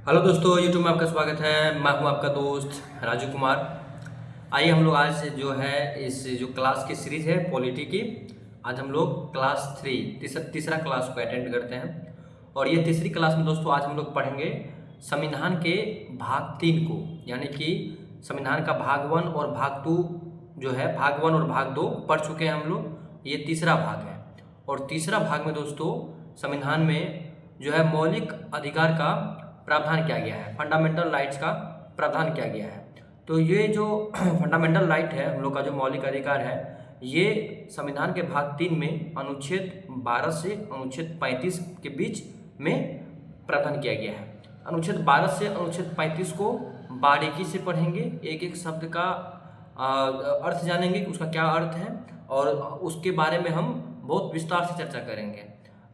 Hello दोस्तों, YouTube में आपका स्वागत है। मैं हूं आपका दोस्त राजू कुमार। आइए हम लोग आज जो है इस जो क्लास की सीरीज है पॉलिटी की, आज हम लोग क्लास 3 तीसरा क्लास को अटेंड करते हैं। और ये तीसरी क्लास में दोस्तों आज हम लोग पढ़ेंगे संविधान के भाग 3 को, यानी कि संविधान का भाग 1 और भाग 2 जो है, भाग 1 और भाग 2 पढ़ चुके हैं हम लोग। ये तीसरा भाग है और तीसरा भाग में दोस्तों संविधान में जो है मौलिक अधिकार का प्रावधान किया गया है, फंडामेंटल राइट्स का प्रावधान किया गया है। तो ये जो फंडामेंटल राइट है, हम लोग का जो मौलिक अधिकार है, ये संविधान के भाग 3 में अनुच्छेद 12 से अनुच्छेद 35 के बीच में प्रावधान किया गया है। अनुच्छेद 12 से अनुच्छेद 35 को बारीकी से पढ़ेंगे, एक एक शब्द का अर्थ जानेंगे कि उसका क्या अर्थ है और उसके बारे में हम बहुत विस्तार से चर्चा करेंगे।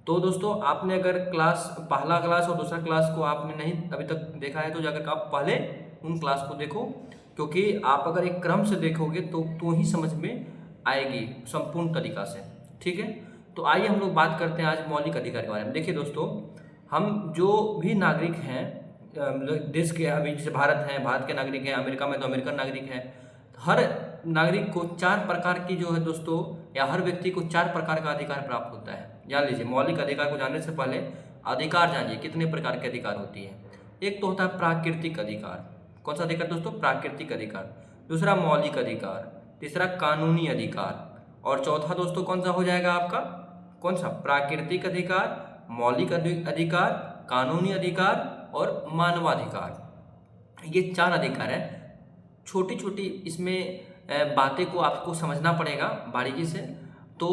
तो दोस्तों, आपने अगर पहला क्लास और दूसरा क्लास को आपने नहीं अभी तक देखा है तो जाकर आप पहले उन क्लास को देखो, क्योंकि आप अगर एक क्रम से देखोगे तो ही समझ में आएगी संपूर्ण तरीका से। ठीक है, तो आइए हम लोग बात करते हैं आज मौलिक अधिकार के बारे में। देखिए दोस्तों, हम जो भी नागरिक हैं देश के, अभी जैसे भारत है, भारत के नागरिक हैं, अमेरिका में तो अमेरिकन नागरिक हैं। हर नागरिक को 4 प्रकार की जो है दोस्तों, या हर व्यक्ति को 4 प्रकार का अधिकार प्राप्त होता है। जान लीजिए, मौलिक अधिकार को जानने से पहले अधिकार जानिए कितने प्रकार के अधिकार होती है। एक तो होता है प्राकृतिक अधिकार। कौन सा अधिकार दोस्तों? प्राकृतिक अधिकार। दूसरा मौलिक अधिकार, तीसरा कानूनी अधिकार, और चौथा दोस्तों कौन सा हो जाएगा आपका? कौन सा? प्राकृतिक अधिकार, मौलिक अधिकार, कानूनी अधिकार और मानवाधिकार। ये 4 अधिकार है। छोटी छोटी इसमें बातें को आपको समझना पड़ेगा बारीकी से। तो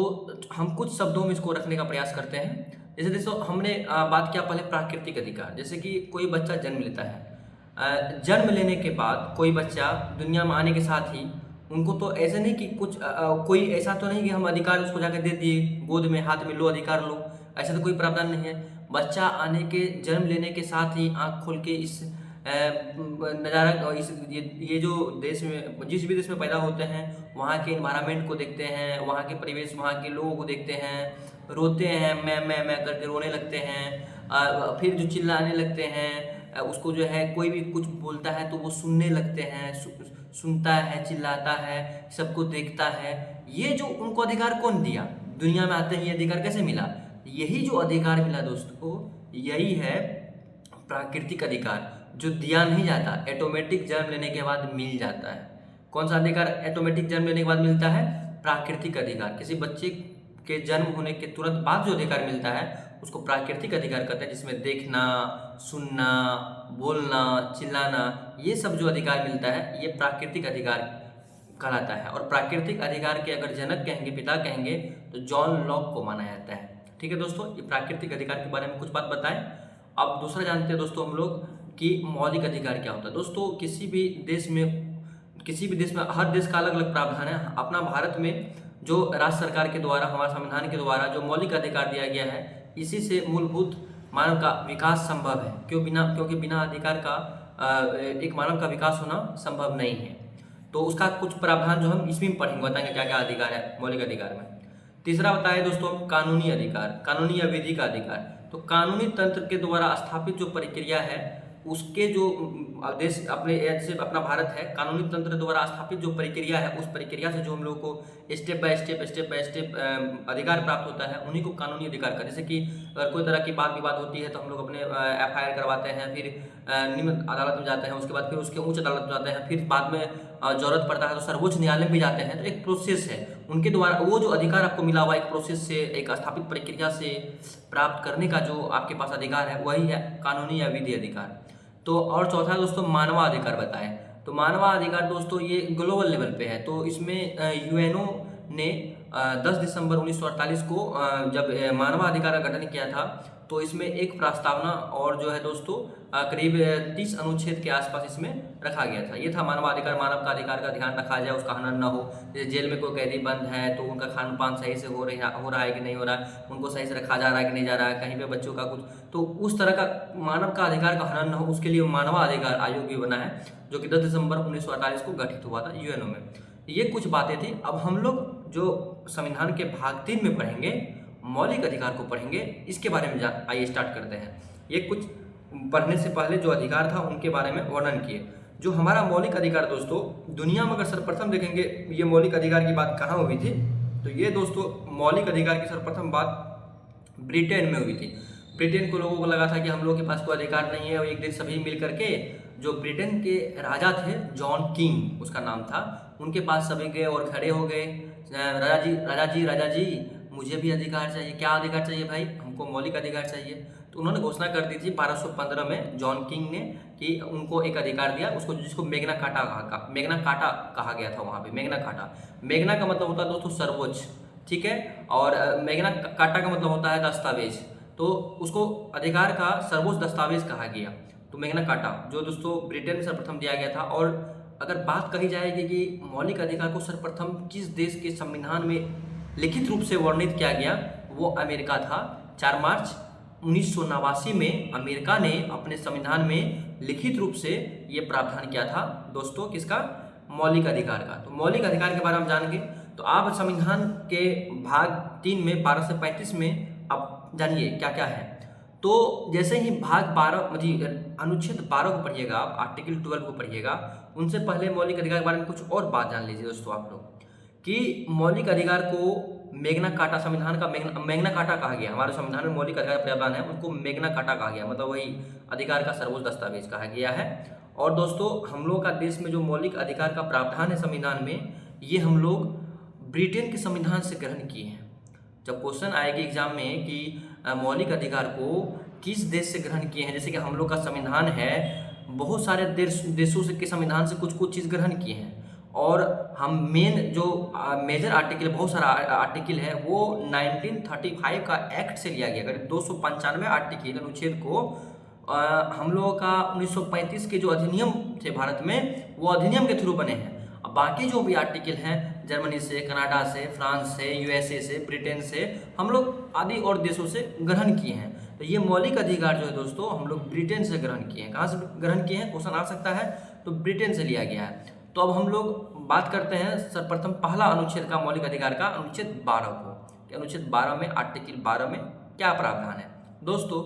हम कुछ शब्दों में इसको रखने का प्रयास करते हैं। जैसे दोस्तों, हमने बात किया पहले प्राकृतिक अधिकार। जैसे कि कोई बच्चा जन्म लेता है, जन्म लेने के बाद कोई बच्चा दुनिया में आने के साथ ही उनको तो ऐसे नहीं कि कोई ऐसा तो नहीं कि हम अधिकार उसको जाकर दे दिए गोद में, हाथ में लो अधिकार लो, ऐसा तो कोई प्रावधान नहीं है। बच्चा आने के, जन्म लेने के साथ ही आँख खोल के इस नज़ारा, ये जो देश में, जिस भी देश में पैदा होते हैं वहाँ के इन्वायरमेंट को देखते हैं, वहाँ के परिवेश, वहाँ के लोगों को देखते हैं, रोते हैं, मैं करके रोने लगते हैं, फिर जो चिल्लाने लगते हैं, उसको जो है कोई भी कुछ बोलता है तो वो सुनने लगते हैं, सुनता है, चिल्लाता है, सबको देखता है। ये जो उनको अधिकार कौन दिया? दुनिया में आते ही ये अधिकार कैसे मिला? यही जो अधिकार मिला दोस्तों, यही है प्राकृतिक अधिकार, जो दिया नहीं जाता, ऑटोमेटिक जन्म लेने के बाद मिल जाता है। कौन सा अधिकार ऑटोमेटिक जन्म लेने के बाद मिलता है? प्राकृतिक अधिकार। किसी बच्चे के जन्म होने के तुरंत बाद जो अधिकार मिलता है उसको प्राकृतिक अधिकार कहते हैं, जिसमें देखना, सुनना, बोलना, चिल्लाना, ये सब जो अधिकार मिलता है ये प्राकृतिक अधिकार कहलाता है। और प्राकृतिक अधिकार के अगर जनक कहेंगे, पिता कहेंगे, तो जॉन लॉक को माना जाता है। ठीक है दोस्तों, ये प्राकृतिक अधिकार के बारे में कुछ बात बताएं। अब दूसरा जानते हैं दोस्तों हम लोग कि मौलिक अधिकार क्या होता है। दोस्तों, किसी भी देश में हर देश का अलग अलग प्रावधान है। अपना भारत में जो राज्य सरकार के द्वारा, हमारे संविधान के द्वारा जो मौलिक अधिकार दिया गया है, इसी से मूलभूत मानव का विकास संभव है। क्योंकि बिना अधिकार का एक मानव का विकास होना संभव नहीं है। तो उसका कुछ प्रावधान जो हम इसमें पढ़ेंगे, बताएंगे क्या क्या अधिकार है मौलिक अधिकार में। तीसरा बताया दोस्तों कानूनी अधिकार, कानूनी या विधि का अधिकार। तो कानूनी तंत्र के द्वारा स्थापित जो प्रक्रिया है, उसके जो देश, अपने जैसे अपना भारत है, कानूनी तंत्र द्वारा स्थापित जो प्रक्रिया है, उस प्रक्रिया से जो हम लोग को स्टेप बाय स्टेप अधिकार प्राप्त होता है, उन्हीं को कानूनी अधिकार का। जैसे कि अगर कोई तरह की बात विवाद होती है तो हम लोग अपने FIR करवाते हैं, फिर निम्न अदालत में जाते हैं, उसके बाद फिर उसके उच्च अदालत में जाते हैं, फिर बाद में जरूरत पड़ता है तो सर्वोच्च न्यायालय में भी जाते हैं। तो एक प्रोसेस है, उनके द्वारा वो जो अधिकार आपको मिला हुआ एक प्रोसेस से, एक स्थापित प्रक्रिया से प्राप्त करने का जो आपके पास अधिकार है, वही है कानूनी या विधि अधिकार। तो और चौथा दोस्तों मानवाधिकार बताएं। तो मानवाधिकार दोस्तों ये ग्लोबल लेवल पे है। तो इसमें UNO ने 10 दिसंबर 1948 को जब मानवाधिकार का गठन किया था, तो इसमें एक प्रस्तावना और जो है दोस्तों करीब 30 अनुच्छेद के आसपास इसमें रखा गया था। ये था मानवाधिकार, मानव का अधिकार का ध्यान रखा जाए, उसका हनन न हो। जैसे जेल में कोई कैदी बंद है तो उनका खान पान सही से हो रहा है कि नहीं हो रहा है, उनको सही से रखा जा रहा है कि नहीं जा रहा है, कहीं पे बच्चों का कुछ, तो उस तरह का मानव का अधिकार का हनन न हो, उसके लिए मानवाधिकार आयोग भी बना है, जो कि 10 दिसंबर 1948 को गठित हुआ था UNO में। ये कुछ बातें थी। अब हम लोग जो संविधान के भाग 3 में पढ़ेंगे, मौलिक अधिकार को पढ़ेंगे, इसके बारे में आइए स्टार्ट करते हैं। ये कुछ पढ़ने से पहले जो अधिकार था उनके बारे में वर्णन किए। जो हमारा मौलिक अधिकार दोस्तों, दुनिया में अगर सर्वप्रथम देखेंगे ये मौलिक अधिकार की बात कहाँ हुई थी, तो ये दोस्तों मौलिक अधिकार की सर्वप्रथम बात ब्रिटेन में हुई थी। ब्रिटेन को लोगों को लगा था कि हम लोग के पास कोई अधिकार नहीं है, और एक दिन सभी मिल करके, जो ब्रिटेन के राजा थे जॉन किंग उसका नाम था, उनके पास सभी गए और खड़े हो गए, राजा जी मुझे भी अधिकार चाहिए। क्या अधिकार चाहिए भाई? हमको मौलिक अधिकार चाहिए। तो उन्होंने घोषणा कर दी थी 1215 में जॉन किंग ने कि उनको एक अधिकार दिया, उसको जिसको मैग्ना कार्टा कहा गया था वहाँ पे। मैग्ना का मतलब होता है दोस्तों सर्वोच्च, ठीक है, और मैग्ना कार्टा का मतलब होता है दस्तावेज। तो उसको अधिकार का सर्वोच्च दस्तावेज कहा गया, तो मैग्ना कार्टा जो दोस्तों ब्रिटेन में सर्वप्रथम दिया गया था। और अगर बात कही जाएगी कि मौलिक अधिकार को सर्वप्रथम किस देश के संविधान में लिखित रूप से वर्णित किया गया, वो अमेरिका था। 4 मार्च 1989 में अमेरिका ने अपने संविधान में लिखित रूप से ये प्रावधान किया था दोस्तों, किसका? मौलिक अधिकार का। तो मौलिक अधिकार के बारे में जानेंगे, तो आप संविधान के भाग 3 में 12 से 35 में आप जानिए क्या क्या है। तो जैसे ही भाग 12 अनुच्छेद 12 को पढ़िएगा, आप आर्टिकल 12 को पढ़िएगा, उनसे पहले मौलिक अधिकार के बारे में कुछ और बात जान लीजिए दोस्तों आप लोग, कि मौलिक अधिकार को मैग्ना कार्टा, संविधान का मैग्ना कार्टा कहा गया। हमारे संविधान में मौलिक अधिकार प्रावधान है, उनको मैग्ना कार्टा कहा गया, मतलब वही अधिकार का सर्वोच्च दस्तावेज कहा गया है। और दोस्तों हम लोग का देश में जो मौलिक अधिकार का प्रावधान है संविधान में, ये हम लोग ब्रिटेन के संविधान से ग्रहण किए हैं। जब क्वेश्चन आएगी एग्जाम में कि मौलिक अधिकार को किस देश से ग्रहण किए हैं, जैसे कि हम लोग का संविधान है, बहुत सारे देशों से के संविधान से कुछ चीज़ ग्रहण किए हैं, और हम मेन जो मेजर आर्टिकल, बहुत सारा आर्टिकल है, वो 1935 का एक्ट से लिया गया। करीब 295 आर्टिकल अनुच्छेद को हम लोगों का 1935 के जो अधिनियम थे भारत में, वो अधिनियम के थ्रू बने हैं। अब बाकी जो भी आर्टिकल हैं जर्मनी से, कनाडा से, फ्रांस से, यूएसए से, ब्रिटेन से, हम लोग आदि और देशों से ग्रहण किए हैं। तो ये मौलिक अधिकार जो है दोस्तों हम लोग ब्रिटेन से ग्रहण किए हैं। कहाँ से ग्रहण किए हैं, क्वेश्चन आ सकता है, तो ब्रिटेन से लिया गया है। तो अब हम लोग बात करते हैं सर्वप्रथम पहला अनुच्छेद का, मौलिक अधिकार का, अनुच्छेद 12 को, कि अनुच्छेद 12 में, आर्टिकल 12 में क्या प्रावधान है। दोस्तों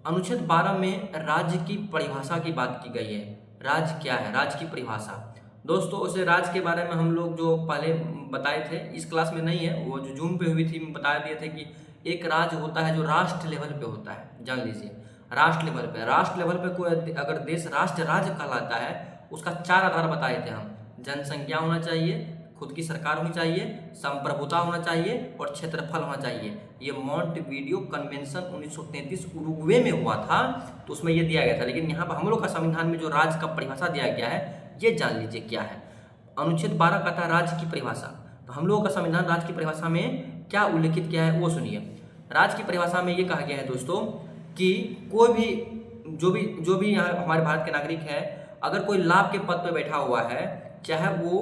अनुच्छेद 12 में राज्य की परिभाषा की बात की गई है। राज्य क्या है, राज्य की परिभाषा। दोस्तों उसे राज्य के बारे में हम लोग जो पहले बताए थे, इस क्लास में नहीं है, वो जो जूम पे हुई थी बता दिए थे कि एक राज्य होता है जो राष्ट्र लेवल पे होता है। जान लीजिए, राष्ट्र लेवल पे कोई अगर देश राष्ट्र राज्य कहलाता है, उसका 4 आधार बताए थे हम। जनसंख्या होना चाहिए, खुद की सरकार होनी चाहिए, संप्रभुता होना चाहिए, और क्षेत्रफल होना चाहिए। ये मॉन्टेविडियो कन्वेंशन 1933 उरुग्वे में हुआ था, तो उसमें ये दिया गया था। लेकिन यहाँ पर हम लोग का संविधान में जो राज्य का परिभाषा दिया गया है, ये जान लीजिए क्या है। अनुच्छेद 12 का था राज्य की परिभाषा। तो हम लोगों का संविधान राज्य की परिभाषा में क्या उल्लेखित किया है वो सुनिए। राज्य की परिभाषा में ये कहा गया है दोस्तों कि कोई भी जो भी यहाँ हमारे भारत के नागरिक है, अगर कोई लाभ के पद पर बैठा हुआ है, चाहे वो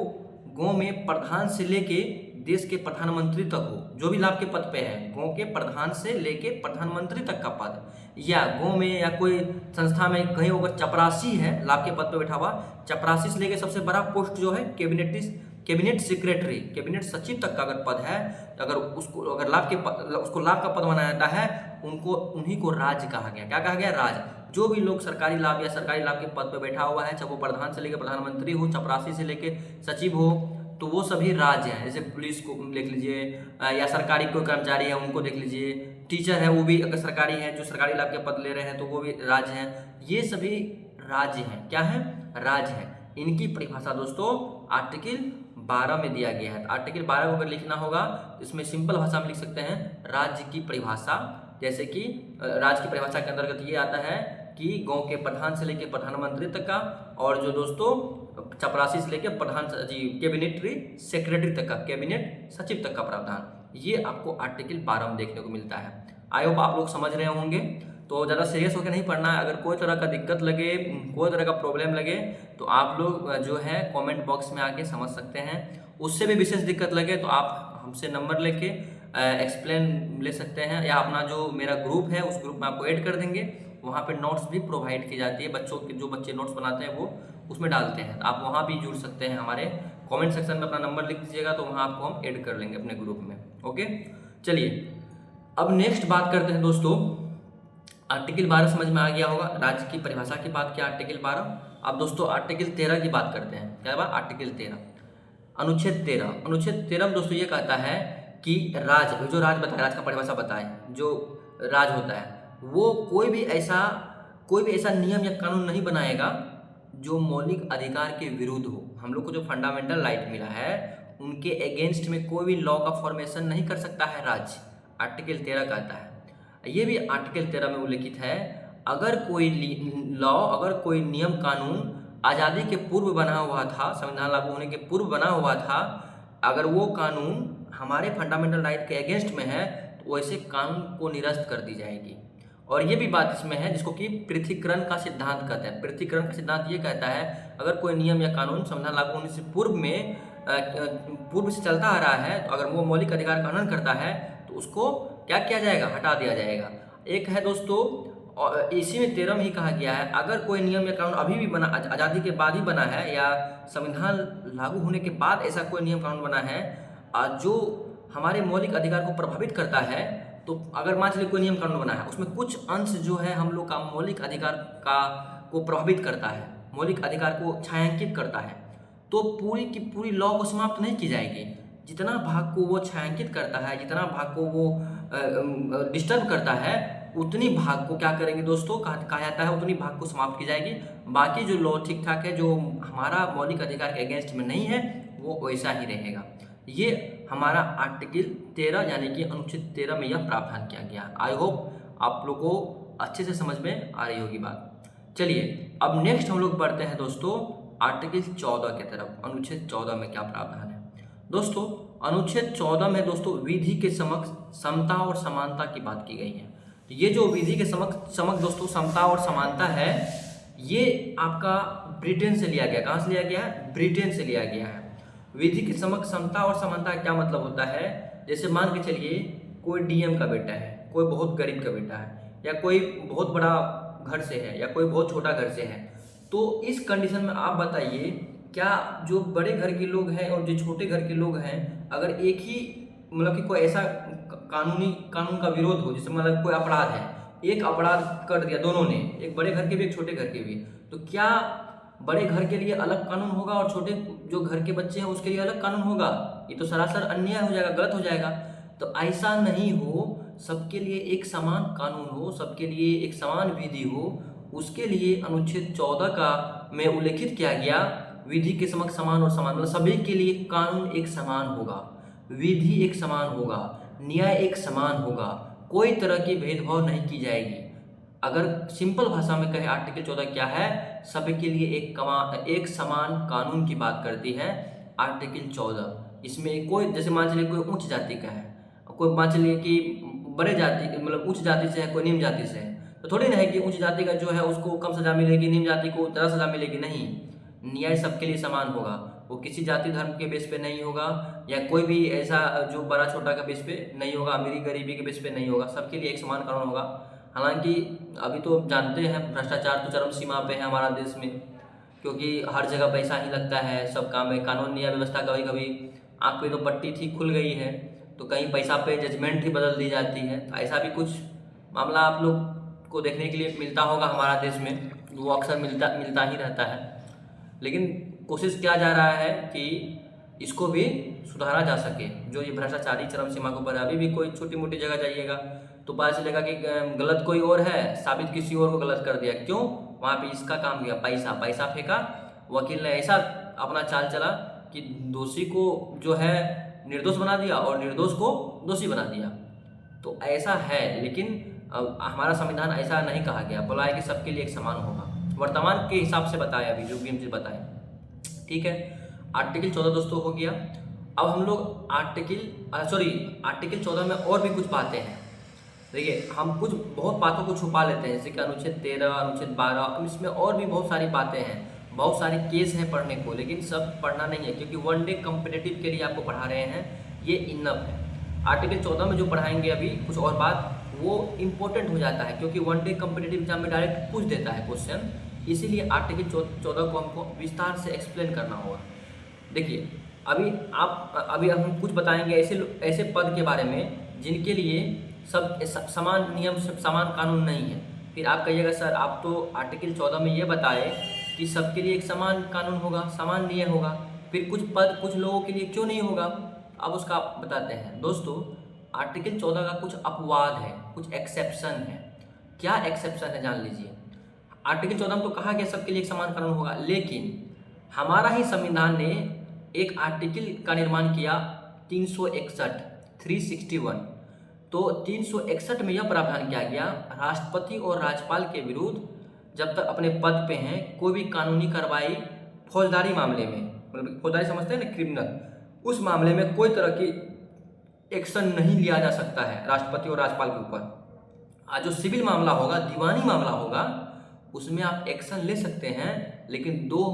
गांव में प्रधान से लेके देश के प्रधानमंत्री तक हो, जो भी लाभ के पद पे है, गांव के प्रधान से लेके प्रधानमंत्री तक का पद, या गांव में या कोई संस्था में कहीं अगर चपरासी है लाभ के पद पे बैठा हुआ, चपरासी से लेके सबसे बड़ा पोस्ट जो है कैबिनेट सेक्रेटरी, कैबिनेट सचिव तक का अगर पद है, तो अगर उसको लाभ का पद बनाया जाता है, उन्हीं को राज्य कहा गया। क्या कहा गया? राज्य। जो भी लोग सरकारी लाभ या सरकारी लाभ के पद पर बैठा हुआ है, चाहे वो प्रधान से लेकर प्रधानमंत्री हो, चपरासी से लेकर सचिव हो, तो वो सभी राज्य हैं। जैसे पुलिस को देख लीजिए, या सरकारी कोई कर्मचारी है उनको देख लीजिए, टीचर है वो भी अगर सरकारी है, जो सरकारी लाभ के पद ले रहे हैं तो वो भी राज्य हैं। ये सभी राज्य हैं। क्या है? राज्य हैं। इनकी परिभाषा दोस्तों आर्टिकल 12 में दिया गया है। आर्टिकल 12 को अगर लिखना होगा तो इसमें सिंपल भाषा में लिख सकते हैं राज्य की परिभाषा। जैसे कि राज्य की परिभाषा के अंतर्गत ये आता है कि गांव के प्रधान से लेकर प्रधानमंत्री तक का, और जो दोस्तों चपरासी से लेकर प्रधान सचिव, कैबिनेट सेक्रेटरी तक का, कैबिनेट सचिव तक का प्रावधान, ये आपको आर्टिकल 12 में देखने को मिलता है। आई होप आप लोग समझ रहे होंगे। तो ज़्यादा सीरियस होकर नहीं पढ़ना है। अगर कोई तरह का दिक्कत लगे, कोई तरह का प्रॉब्लम लगे, तो आप लोग जो है कमेंट बॉक्स में आके समझ सकते हैं। उससे भी विशेष दिक्कत लगे तो आप हमसे नंबर लेके एक्सप्लेन ले सकते हैं, या अपना जो मेरा ग्रुप है उस ग्रुप में आपको ऐड कर देंगे। वहाँ पे नोट्स भी प्रोवाइड की जाती है, बच्चों के जो बच्चे नोट्स बनाते हैं वो उसमें डालते हैं। आप वहाँ भी जुड़ सकते हैं। हमारे कमेंट सेक्शन में अपना नंबर लिख दीजिएगा तो वहाँ आपको हम ऐड कर लेंगे अपने ग्रुप में। ओके, चलिए अब नेक्स्ट बात करते हैं दोस्तों आर्टिकल 12 समझ में आ गया होगा, राज्य की परिभाषा की बात किया आर्टिकल 12। अब दोस्तों आर्टिकल 13 की बात करते हैं। क्या बात? आर्टिकल 13, अनुच्छेद 13। अनुच्छेद 13 में दोस्तों ये कहता है कि राज्य, जो राज्य बताए, राज्य का परिभाषा बताए, जो राज्य होता है वो कोई भी ऐसा नियम या कानून नहीं बनाएगा जो मौलिक अधिकार के विरुद्ध हो। हम लोग को जो फंडामेंटल राइट मिला है उनके अगेंस्ट में कोई भी लॉ का फॉर्मेशन नहीं कर सकता है राज्य, आर्टिकल 13 कहता है। ये भी आर्टिकल 13 में उल्लिखित है, अगर कोई लॉ, अगर कोई नियम कानून आज़ादी के पूर्व बना हुआ था, संविधान लागू होने के पूर्व बना हुआ था, अगर वो कानून हमारे फंडामेंटल राइट के अगेंस्ट में है तो वैसे कानून को निरस्त कर दी जाएगी। और ये भी बात इसमें है जिसको कि पृथक्करण का सिद्धांत कहते हैं। पृथक्करण का सिद्धांत ये कहता है अगर कोई नियम या कानून संविधान लागू होने से पूर्व से चलता आ रहा है तो अगर वो मौलिक अधिकार का हनन करता है तो उसको क्या किया जाएगा? हटा दिया जाएगा। एक है दोस्तों, और इसी में 13 में ही कहा गया है अगर कोई नियम या कानून अभी भी बना, आज़ादी के बाद ही बना है या संविधान लागू होने के बाद ऐसा कोई नियम कानून बना है जो हमारे मौलिक अधिकार को प्रभावित करता है, तो अगर मान चलिए कोई नियम कानून बना है उसमें कुछ अंश जो है हम लोग का मौलिक अधिकार को प्रभावित करता है, मौलिक अधिकार को छायांकित करता है, तो पूरी की पूरी लॉ को समाप्त नहीं की जाएगी। जितना भाग को वो छायांकित करता है, जितना भाग को वो डिस्टर्ब करता है, उतनी भाग को क्या करेंगे दोस्तों? कहा जाता है उतनी भाग को समाप्त की जाएगी। बाकी जो लॉ ठीक ठाक है, जो हमारा मौलिक अधिकार के अगेंस्ट में नहीं है, वो वैसा ही रहेगा। ये हमारा आर्टिकल 13 यानी कि अनुच्छेद 13 में यह प्रावधान किया गया। आई होप आप लोग को अच्छे से समझ में आ रही होगी बात। चलिए अब नेक्स्ट हम लोग बढ़ते हैं दोस्तों आर्टिकल 14 की तरफ। अनुच्छेद 14 में क्या प्रावधान है दोस्तों? अनुच्छेद 14 में दोस्तों विधि के समक्ष समता और समानता की बात की गई है। ये जो विधि के समक्ष दोस्तों समता और समानता है, ये आपका ब्रिटेन से लिया गया। कहाँ से लिया गया है? ब्रिटेन से लिया गया है। विधि के समक्ष समता और समानता का क्या मतलब होता है? जैसे मान के चलिए कोई डीएम का बेटा है, कोई बहुत गरीब का बेटा है, या कोई बहुत बड़ा घर से है, या कोई बहुत छोटा घर से है, तो इस कंडीशन में आप बताइए क्या जो बड़े घर के लोग हैं और जो छोटे घर के लोग हैं, अगर एक ही मतलब कि कोई ऐसा कानून का विरोध हो, जैसे मतलब कोई अपराध है, एक अपराध कर दिया दोनों ने, एक बड़े घर के भी एक छोटे घर के भी, तो क्या बड़े घर के लिए अलग कानून होगा और छोटे जो घर के बच्चे हैं उसके लिए अलग कानून होगा? ये तो सरासर अन्याय हो जाएगा, गलत हो जाएगा। तो ऐसा नहीं हो, सबके लिए एक समान कानून हो, सबके लिए एक समान विधि हो, उसके लिए अनुच्छेद 14 का में उल्लेखित किया गया विधि के समक्ष समान और समान, मतलब सभी के लिए कानून एक समान होगा, विधि एक समान होगा, न्याय एक समान होगा, कोई तरह की भेदभाव नहीं की जाएगी। अगर सिंपल भाषा में कहे आर्टिकल 14 क्या है? सभी के लिए एक समान कानून की बात करती है आर्टिकल 14। इसमें कोई, जैसे मान चलिए कोई उच्च जाति का है, कोई मान चलिए कि बड़े जाति मतलब उच्च जाति से है, कोई निम्न जाति से है, तो थोड़ी ना है कि उच्च जाति का जो है उसको कम सजा मिलेगी, निम्न जाति को ज़्यादा सजा मिलेगी। नहीं, न्याय सबके लिए समान होगा। वो किसी जाति धर्म के बेस पे नहीं होगा, या कोई भी ऐसा जो बड़ा छोटा का बेस पे नहीं होगा, अमीरी गरीबी के बेस पे नहीं होगा, सबके लिए एक समान कानून होगा। हालांकि अभी तो जानते हैं भ्रष्टाचार तो चरम सीमा पे है हमारा देश में, क्योंकि हर जगह पैसा ही लगता है सब काम में। कानून न्याय व्यवस्था कभी कभी आँख पे तो पट्टी थी खुल गई है, तो कहीं पैसा पे जजमेंट ही बदल दी जाती है। ऐसा भी कुछ मामला आप लोग को देखने के लिए मिलता होगा हमारा देश में, वो अक्सर मिलता ही रहता है। लेकिन कोशिश किया जा रहा है कि इसको भी सुधारा जा सके। जो ये भ्रष्टाचारी चरम सीमा को ऊपर है, अभी भी कोई छोटी मोटी जगह जाइएगा तो पता चलेगा कि गलत कोई और है, साबित किसी और को गलत कर दिया। क्यों? वहाँ पे इसका काम किया, पैसा फेंका, वकील ने ऐसा अपना चाल चला कि दोषी को जो है निर्दोष बना दिया और निर्दोष को दोषी बना दिया। तो ऐसा है, लेकिन हमारा संविधान ऐसा नहीं कहा गया, बोला है कि सबके लिए एक समान होगा। वर्तमान के हिसाब से बताया अभी जो भी हम चीज़ बताएं, ठीक है। आर्टिकल 14 दोस्तों हो गया। अब हम लोग आर्टिकल 14 में और भी कुछ बातें हैं। देखिए, हम कुछ बहुत बातों को छुपा लेते हैं, जैसे कि अनुच्छेद 13, अनुच्छेद 12, इसमें और भी बहुत सारी बातें हैं, बहुत सारे केस हैं पढ़ने को, लेकिन सब पढ़ना नहीं है क्योंकि वन डे कॉम्पिटिटिव के लिए आपको पढ़ा रहे हैं, ये इनफ है। आर्टिकल 14 में जो पढ़ाएंगे अभी कुछ और बात, वो इम्पोर्टेंट हो जाता है क्योंकि वन डे कॉम्पिटिटिव एग्जाम में डायरेक्ट पूछ देता है क्वेश्चन, इसीलिए आर्टिकल 14 को हमको विस्तार से एक्सप्लेन करना होगा। देखिए, अभी हम कुछ बताएंगे ऐसे पद के बारे में जिनके लिए सब समान नियम, समान कानून नहीं है। फिर आप कहिएगा सर आप तो आर्टिकल 14 में ये बताए कि सबके लिए एक समान कानून होगा, समान नियम होगा, फिर कुछ पद कुछ लोगों के लिए क्यों नहीं होगा? अब उसका आप बताते हैं। दोस्तों आर्टिकल 14 का कुछ अपवाद है, कुछ एक्सेप्शन है। क्या एक्सेप्शन है जान लीजिए। आर्टिकल 14 में तो कहा गया सबके लिए एक समान कानून होगा, लेकिन हमारा ही संविधान ने एक आर्टिकल का निर्माण किया 361 361। तो 361 में यह प्रावधान किया गया राष्ट्रपति और राज्यपाल के विरुद्ध जब तक अपने पद पे हैं कोई भी कानूनी कार्रवाई फौजदारी मामले में, मतलब फौजदारी समझते हैं ना, क्रिमिनल, उस मामले में कोई तरह की एक्शन नहीं लिया जा सकता है राष्ट्रपति और राज्यपाल के ऊपर। आज जो सिविल मामला होगा, दीवानी मामला होगा, उसमें आप एक्शन ले सकते हैं, लेकिन 2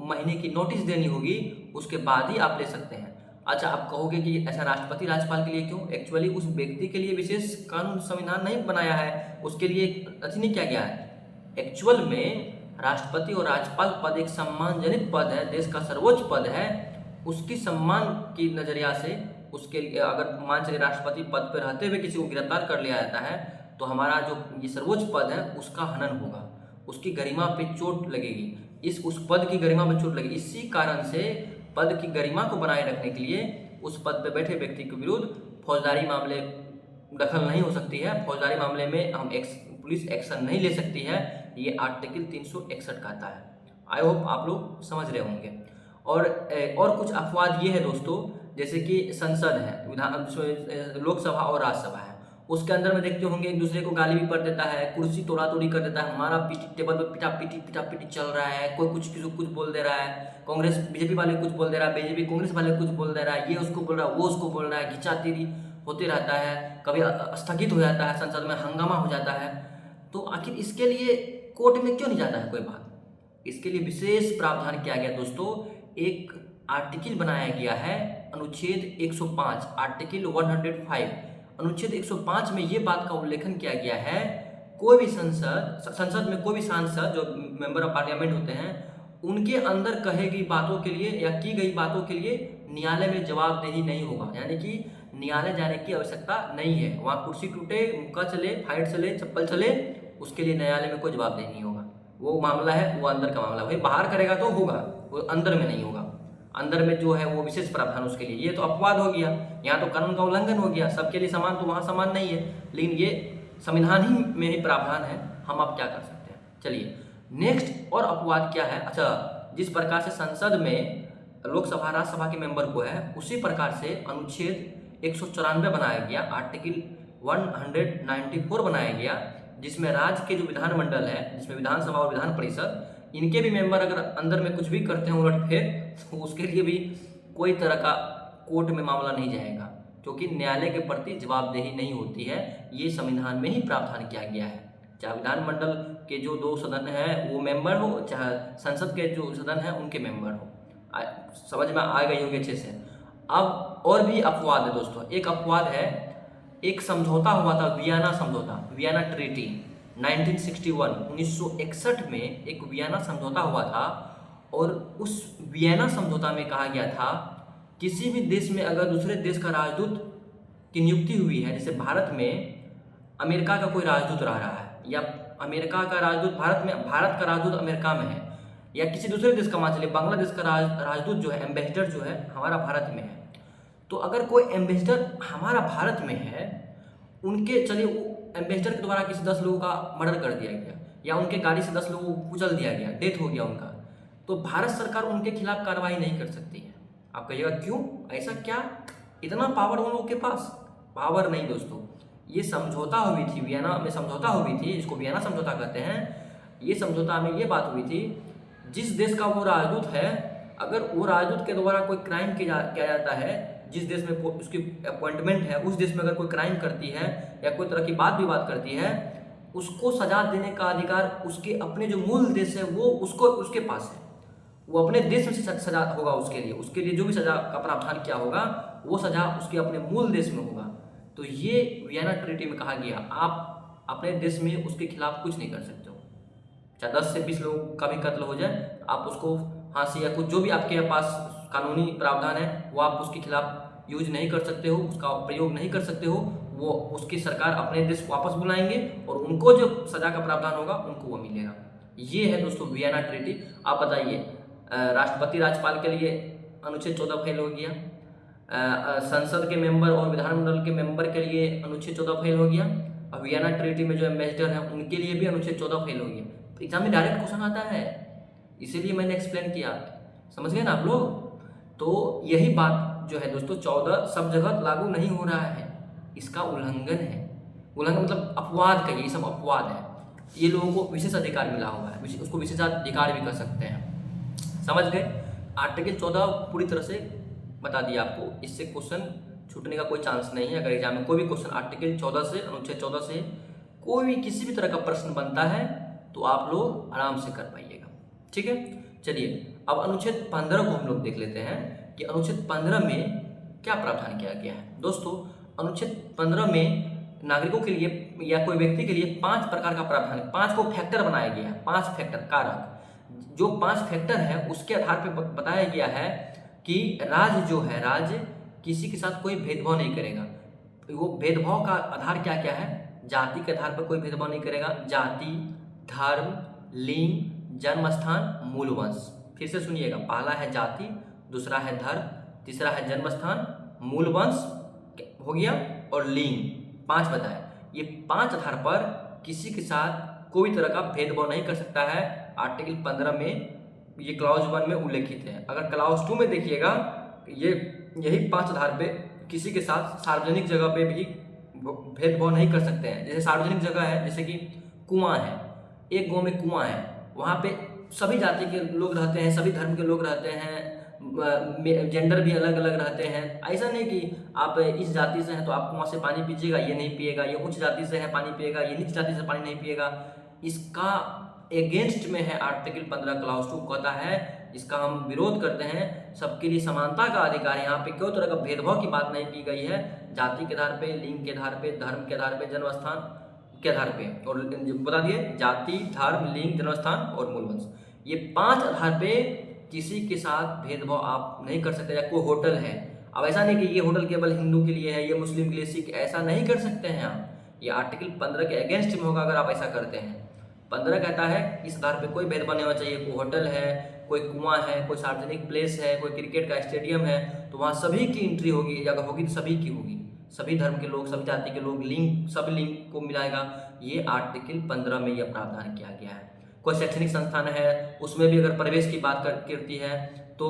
महीने की नोटिस देनी होगी, उसके बाद ही आप ले सकते हैं। अच्छा आप कहोगे कि ऐसा राष्ट्रपति राज्यपाल के लिए क्यों? एक्चुअली उस व्यक्ति के लिए विशेष कानून संविधान नहीं बनाया है, उसके लिए अच्छी नहीं किया गया है। एक्चुअल में राष्ट्रपति और राज्यपाल पद एक सम्मानजनक पद है, देश का सर्वोच्च पद है। उसकी सम्मान की नजरिया से उसके लिए अगर मान चलिए राष्ट्रपति पद पर रहते हुए किसी को गिरफ्तार कर लिया जाता है तो हमारा जो ये सर्वोच्च पद है उसका हनन होगा, उसकी गरिमा पे चोट लगेगी, उस पद की गरिमा पे चोट लगेगी। इसी कारण से पद की गरिमा को बनाए रखने के लिए उस पद पर बैठे व्यक्ति के विरुद्ध फौजदारी मामले दखल नहीं हो सकती है, फौजदारी मामले में हम पुलिस एक्शन नहीं ले सकती है, ये आर्टिकल 361 कहता है। आई होप आप लोग समझ रहे होंगे। और कुछ अपवाद ये है दोस्तों, जैसे कि संसद है, विधान लोकसभा और राज्यसभा है, उसके अंदर में देखते होंगे एक दूसरे को गाली भी पड़ देता है, कुर्सी तोड़ा तोड़ी कर देता है, हमारा टेबल पर पिटा पिटी चल रहा है, कोई कुछ बोल दे रहा है, कांग्रेस बीजेपी वाले कुछ बोल दे रहा है, बीजेपी कांग्रेस वाले कुछ बोल दे रहा है, ये उसको बोल रहा है, वो उसको बोल रहा है, खिंचातीरी होते रहता है, कभी स्थगित हो जाता है, संसद में हंगामा हो जाता है। तो आखिर इसके लिए कोर्ट में क्यों नहीं जाता है कोई बात? इसके लिए विशेष प्रावधान किया गया दोस्तों, एक आर्टिकल बनाया गया है अनुच्छेद 105, आर्टिकल 105। अनुच्छेद 105 में ये बात का उल्लेखन किया गया है, कोई भी संसद में कोई भी सांसद जो मेंबर ऑफ पार्लियामेंट होते हैं उनके अंदर कहे गई बातों के लिए या की गई बातों के लिए न्यायालय में जवाबदेही नहीं होगा, यानी कि न्यायालय जाने की आवश्यकता नहीं है। वहाँ कुर्सी टूटे, मुक्का चले, फाइट चले, चप्पल चले, उसके लिए न्यायालय में कोई जवाबदेही नहीं होगा। वो मामला है, वो अंदर का मामला, भाई बाहर करेगा तो होगा, वो अंदर में नहीं होगा। अंदर में जो है वो विशेष प्रावधान उसके लिए, ये तो अपवाद हो गया, यहाँ तो कानून का उल्लंघन हो गया, सबके लिए समान तो वहाँ समान नहीं है, लेकिन ये संविधान ही में ही प्रावधान है, हम आप क्या कर सकते हैं। चलिए नेक्स्ट और अपवाद क्या है। अच्छा, जिस प्रकार से संसद में लोकसभा राज्यसभा के मेंबर को है, उसी प्रकार से अनुच्छेद 194 बनाया गया, आर्टिकल 194 बनाया गया, जिसमें राज्य के जो विधानमंडल है, जिसमें विधानसभा और विधान परिषद, इनके भी मेंबर अगर अंदर में कुछ भी करते हैं उलटफेर, तो उसके लिए भी कोई तरह का कोर्ट में मामला नहीं जाएगा, क्योंकि न्यायालय के प्रति जवाबदेही नहीं होती है। ये संविधान में ही प्रावधान किया गया है। चाहे विधानमंडल के जो 2 सदन हैं वो मेंबर हो, चाहे संसद के जो सदन हैं उनके मेंबर हो। समझ में आ गई होंगे अच्छे से। अब और भी अपवाद है दोस्तों। एक अपवाद है, एक समझौता हुआ था, वियना समझौता, वियना ट्रीटी 1961 में एक वियना समझौता हुआ था, और उस वियना समझौता में कहा गया था किसी भी देश में अगर दूसरे देश का राजदूत की नियुक्ति हुई है, जैसे भारत में अमेरिका का कोई राजदूत रह रहा है, या अमेरिका का राजदूत भारत में, भारत का राजदूत अमेरिका में है, या किसी दूसरे देश का, मान चलिए बांग्लादेश का राजदूत जो है, एम्बेसडर जो है, हमारा भारत में है, तो अगर कोई एम्बेसडर हमारा भारत में है, उनके चलिए वो एम्बेसडर के द्वारा किसी 10 लोगों का मर्डर कर दिया गया, या उनके गाड़ी से 10 लोगों को कुचल दिया गया, डेथ हो गया उनका, तो भारत सरकार उनके खिलाफ कार्रवाई नहीं कर सकती है। आप कहिएगा क्यों, ऐसा क्या, इतना पावर उन लोगों के पास? पावर नहीं दोस्तों, ये समझौता हुई थी, वियना में समझौता हुई थी, इसको वियना समझौता कहते हैं। ये समझौता में ये बात हुई थी, जिस देश का वो राजदूत है, अगर वो राजदूत के द्वारा कोई क्राइम किया जाता है, जिस देश में उसकी अपॉइंटमेंट है, उस देश में अगर कोई क्राइम करती है या कोई तरह की बात विवाद करती है, उसको सजा देने का अधिकार उसके अपने जो मूल देश है वो उसके पास है। वो अपने देश में से सजा होगा उसके लिए जो भी सजा का प्रावधान किया होगा वो सजा उसके अपने मूल देश में होगा। तो ये वियना ट्रीटी में कहा गया, आप अपने देश में उसके खिलाफ कुछ नहीं कर सकते हो, चाहे 10 से 20 लोगों का भी कत्ल हो जाए, आप उसको फांसी या कुछ जो भी आपके पास कानूनी प्रावधान है वो आप उसके खिलाफ यूज नहीं कर सकते हो, उसका प्रयोग नहीं कर सकते हो। वो उसकी सरकार अपने देश को वापस बुलाएंगे और उनको जो सजा का प्रावधान होगा उनको वो मिलेगा। ये है दोस्तों वियना ट्रीटी। आप बताइए, राष्ट्रपति राज्यपाल के लिए अनुच्छेद 14 फेल हो गया, संसद के मेंबर और विधानमंडल के मेंबर के लिए अनुच्छेद 14 फेल हो गया, और वियना ट्रीटी में जो एम्बेसडर हैं उनके लिए भी अनुच्छेद 14 फेल हो गया। तो एग्जाम में डायरेक्ट क्वेश्चन आता है, इसीलिए मैंने एक्सप्लेन किया, समझ गए ना आप लोग। तो यही बात जो है दोस्तों 14 सब जगह लागू नहीं हो रहा है, इसका उल्लंघन है। उल्लंघन मतलब अपवाद का, ये सब अपवाद है। ये लोगों को विशेष अधिकार मिला हुआ है, उसको विशेषाधिकार भी कर सकते हैं, समझ गए। आर्टिकल 14 पूरी तरह से बता दिया आपको, इससे क्वेश्चन छूटने का कोई चांस नहीं है। अगर एग्जाम में कोई भी क्वेश्चन आर्टिकल 14 से, अनुच्छेद 14 से कोई भी किसी भी तरह का प्रश्न बनता है तो आप लोग आराम से कर पाइएगा, ठीक है। चलिए अब अनुच्छेद 15 को हम लोग देख लेते हैं कि अनुच्छेद 15 में क्या प्रावधान किया गया है। दोस्तों अनुच्छेद 15 में नागरिकों के लिए या कोई व्यक्ति के लिए 5 प्रकार का प्रावधान, 5 को फैक्टर बनाया गया है, 5 फैक्टर कारक। जो 5 फैक्टर है उसके आधार पर बताया गया है कि राज्य जो है, राज्य किसी के साथ कोई भेदभाव नहीं करेगा। वो भेदभाव का आधार क्या क्या है? जाति के आधार पर कोई भेदभाव नहीं करेगा, जाति, धर्म, लिंग, जन्म स्थान, मूल वंश। फिर से सुनिएगा, पहला है जाति, दूसरा है धर्म, तीसरा है जन्म स्थान, मूल वंश हो गया और लिंग, 5 बताए। ये 5 आधार पर किसी के साथ कोई तरह का भेदभाव नहीं कर सकता है। आर्टिकल 15 में ये क्लॉज 1 में उल्लेखित है। अगर क्लॉज 2 में देखिएगा, ये यही 5 आधार पे किसी के साथ सार्वजनिक जगह पे भी भेदभाव नहीं कर सकते हैं। जैसे सार्वजनिक जगह है, जैसे कि कुआं है, एक गांव में कुआं है, वहाँ पे सभी जाति के लोग रहते हैं, सभी धर्म के लोग रहते हैं, जेंडर भी अलग अलग रहते हैं। ऐसा नहीं कि आप इस जाति से हैं तो आप कुआं से पानी पीजिएगा, ये नहीं पिएगा, ये उच्च जाति से है पानी पिएगा, ये नीच जाति से पानी नहीं पिएगा। इसका एगेंस्ट में है आर्टिकल 15 क्लॉज 2, कहता है इसका हम विरोध करते हैं। सबके लिए समानता का अधिकार, यहाँ पे कोई तरह का भेदभाव की बात नहीं की गई है, जाति के आधार पे, लिंग के आधार पे, धर्म के आधार पे, जन्म स्थान के आधार पे। और बता दिए जाति, धर्म, लिंग, जन्म स्थान और मूल वंश, ये 5 आधार पे किसी के साथ भेदभाव आप नहीं कर सकते। या कोई होटल है, अब ऐसा नहीं कि ये होटल केवल हिंदू के लिए है, ये मुस्लिम के लिए, सिख, ऐसा नहीं कर सकते हैं आप। ये आर्टिकल 15 के अगेंस्ट में होगा अगर आप ऐसा करते हैं। 15 कहता है इस आधार पे कोई भेदभाव नहीं होना चाहिए। कोई होटल है, कोई कुआं है, कोई सार्वजनिक प्लेस है, कोई क्रिकेट का स्टेडियम है, तो वहाँ सभी की एंट्री होगी, अगर होगी तो सभी की होगी, सभी धर्म के लोग, सभी जाति के लोग, लिंग, सब लिंग को मिलाएगा। ये आर्टिकल 15 में यह प्रावधान किया गया है। कोई शैक्षणिक संस्थान है, उसमें भी अगर प्रवेश की बात करती है तो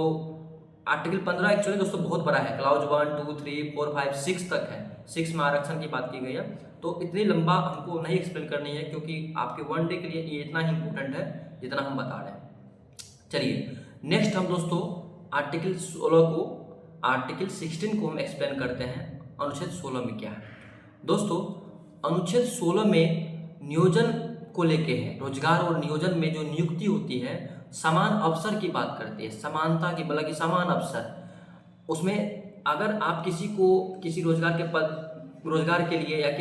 आर्टिकल 15 एक्चुअली दोस्तों बहुत बड़ा है, क्लॉज 1, 2, 3, 4, 5, 6 तक है। 6 में आरक्षण की बात की गई है, तो इतनी लंबा हमको नहीं एक्सप्लेन करनी है, क्योंकि आपके 1 डे के लिए ये इतना ही इंपॉर्टेंट है जितना हम बता रहे हैं। चलिए नेक्स्ट हम दोस्तों आर्टिकल 16 को, आर्टिकल 16 को हम एक्सप्लेन करते हैं। अनुच्छेद 16 में क्या है दोस्तों? अनुच्छेद 16 में नियोजन को लेके है। रोजगार और नियोजन में जो नियुक्ति होती है, समान अवसर की बात करती है, समानता की, मतलब कि समान अवसर। उसमें अगर आप किसी को किसी रोजगार के पद, रोजगार के लिए या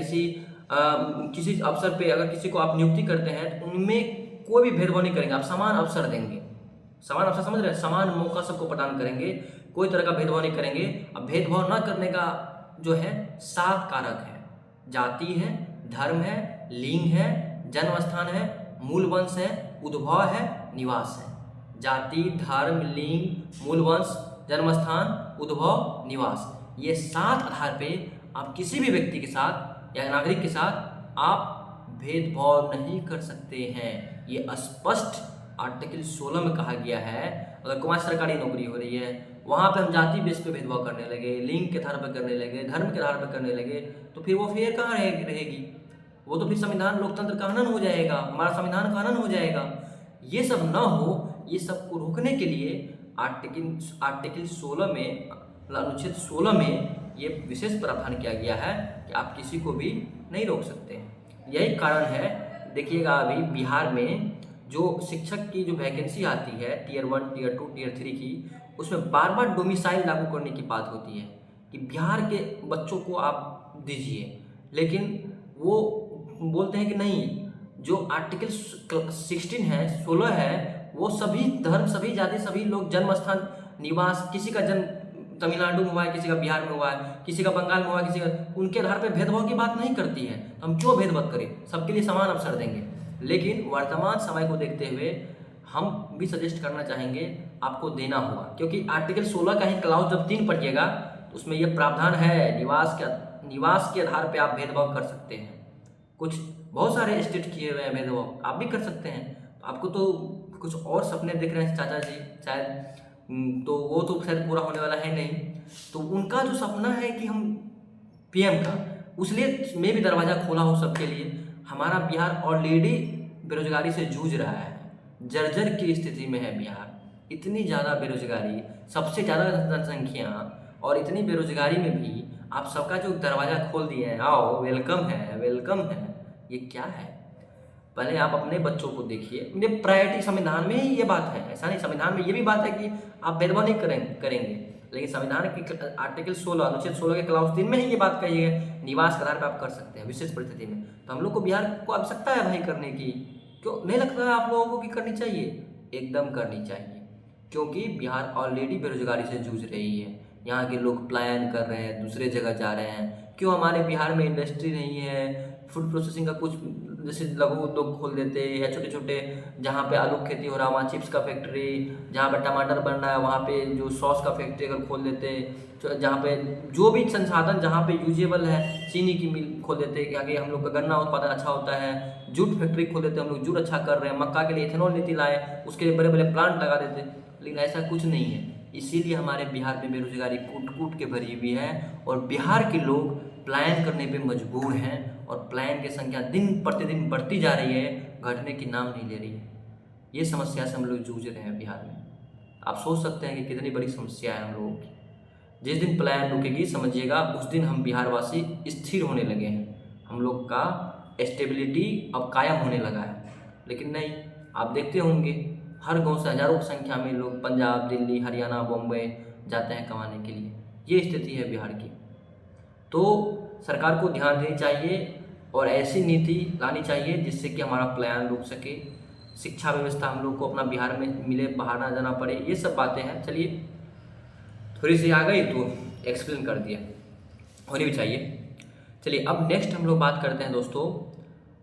किसी अवसर पे अगर किसी को आप नियुक्ति करते हैं तो उनमें कोई भी भेदभाव नहीं करेंगे, आप समान अवसर देंगे। समान अवसर समझ रहे हैं, समान मौका सबको प्रदान करेंगे, कोई तरह का भेदभाव नहीं करेंगे। अब भेदभाव न करने का जो है 7 कारक है, जाति है, धर्म है, लिंग है, जन्म स्थान है, मूल वंश है, उद्भव है, निवास है। जाति, धर्म, लिंग, मूल वंश, जन्म स्थान, उद्भव, निवास, ये 7 आधार पे आप किसी भी व्यक्ति के साथ या नागरिक के साथ आप भेदभाव नहीं कर सकते हैं। ये स्पष्ट आर्टिकल 16 में कहा गया है। अगर कोई सरकारी नौकरी हो रही है, वहाँ पे हम जाति बेस पे भेदभाव करने लगे, लिंग के आधार पर करने लगे, धर्म के आधार पर करने लगे, तो फिर वो फेयर कहाँ रहेगी? वो तो फिर संविधान लोकतंत्र का हनन हो जाएगा, हमारा संविधान का हनन हो जाएगा। ये सब ना हो, ये सब को रोकने के लिए आर्टिकल 16 में, अनुच्छेद 16 में ये विशेष प्रावधान किया गया है कि आप किसी को भी नहीं रोक सकते हैं। यही कारण है, देखिएगा अभी बिहार में जो शिक्षक की जो वैकेंसी आती है टियर 1, टियर 2, टियर 3 की, उसमें बार बार डोमिसाइल लागू करने की बात होती है कि बिहार के बच्चों को आप दीजिए, लेकिन वो बोलते हैं कि नहीं, जो आर्टिकल 16 है, 16 है, वो सभी धर्म, सभी जाति, सभी लोग, जन्म स्थान, निवास, किसी का जन्म तमिलनाडु में हुआ है, किसी का बिहार में हुआ है, किसी का बंगाल में हुआ है, किसी का, उनके आधार पे भेदभाव की बात नहीं करती है। हम क्यों भेदभाव करें, सबके लिए समान अवसर देंगे। लेकिन वर्तमान समय को देखते हुए हम भी सजेस्ट करना चाहेंगे आपको देना होगा, क्योंकि आर्टिकल 16 का ही क्लाउज जब 3 पढ़िएगा तो उसमें यह प्रावधान है, निवास के आधार पे आप भेदभाव कर सकते हैं। कुछ बहुत सारे स्टेट किए हुए हैं भेदभाव, आप भी कर सकते हैं। आपको तो कुछ और सपने देख रहे हैं चाचा जी शायद, तो वो तो शायद पूरा होने वाला है नहीं। तो उनका जो सपना है कि हम पीएम का, उसलिए मैं भी दरवाज़ा खोला हूँ सबके लिए। हमारा बिहार ऑलरेडी बेरोजगारी से जूझ रहा है, जर्जर की स्थिति में है बिहार। इतनी ज़्यादा बेरोजगारी, सबसे ज़्यादा जनसंख्या, और इतनी बेरोजगारी में भी आप सबका जो दरवाज़ा खोल दिए हैं, आओ वेलकम है वेलकम है, ये क्या है? पहले आप अपने बच्चों को देखिए। मेरे प्रायोरिटी संविधान में ही ये बात है, ऐसा नहीं, संविधान में ये भी बात है कि आप भेदभाव नहीं करेंगे, लेकिन संविधान के आर्टिकल 16 अनुच्छेद 16 के क्लाउज 3 में ही ये बात कही है, निवास के आधार पर आप कर सकते हैं विशेष परिस्थिति में। तो हम लोग को बिहार को आवश्यकता है भाई करने की, क्यों नहीं लगता है आप लोगों को कि करनी चाहिए? एकदम करनी चाहिए, क्योंकि बिहार ऑलरेडी बेरोजगारी से जूझ रही है। यहाँ के लोग पलायन कर रहे हैं, दूसरे जगह जा रहे हैं। क्यों हमारे बिहार में इंडस्ट्री नहीं है, फूड प्रोसेसिंग का कुछ, जैसे लघु उद्योग खोल देते, या छोटे छोटे जहाँ पे आलू खेती हो रहा वहाँ चिप्स का फैक्ट्री, जहाँ पे टमाटर बन रहा है वहाँ पे जो सॉस का फैक्ट्री अगर खोल देते, जहाँ पे जो भी संसाधन जहाँ पे यूजेबल है, चीनी की मिल खोल देते, आगे हम लोग का गन्ना उत्पादन अच्छा होता है, जूट फैक्ट्री खोल देते, हम लोग जूट अच्छा कर रहे हैं, मक्का के लिए इथेनॉल नीति लाए, उसके लिए बड़े बड़े प्लांट लगा देते, लेकिन ऐसा कुछ नहीं है। इसीलिए हमारे बिहार में बेरोजगारी कूट कूट के भरी हुई है, और बिहार के लोग पलायन करने पे मजबूर हैं, और पलायन की संख्या दिन प्रतिदिन बढ़ती जा रही है, घटने की नाम नहीं ले रही है। ये समस्या से हम लोग जूझ रहे हैं बिहार में। आप सोच सकते हैं कि कितनी बड़ी समस्या है हम लोगों की। जिस दिन पलायन रुकेगी समझिएगा उस दिन हम बिहारवासी स्थिर होने लगे हैं, हम लोग का स्टेबिलिटी अब कायम होने लगा है। लेकिन नहीं, आप देखते होंगे हर गांव से हज़ारों की संख्या में लोग पंजाब, दिल्ली, हरियाणा, बॉम्बे जाते हैं कमाने के लिए। ये स्थिति है बिहार की। तो सरकार को ध्यान देनी चाहिए और ऐसी नीति लानी चाहिए जिससे कि हमारा पलायन रुक सके, शिक्षा व्यवस्था हम लोग को अपना बिहार में मिले, बाहर ना जाना पड़े। ये सब बातें हैं। चलिए थोड़ी सी आ गई तो एक्सप्लेन कर दिया, होनी भी चाहिए। चलिए अब नेक्स्ट हम लोग बात करते हैं दोस्तों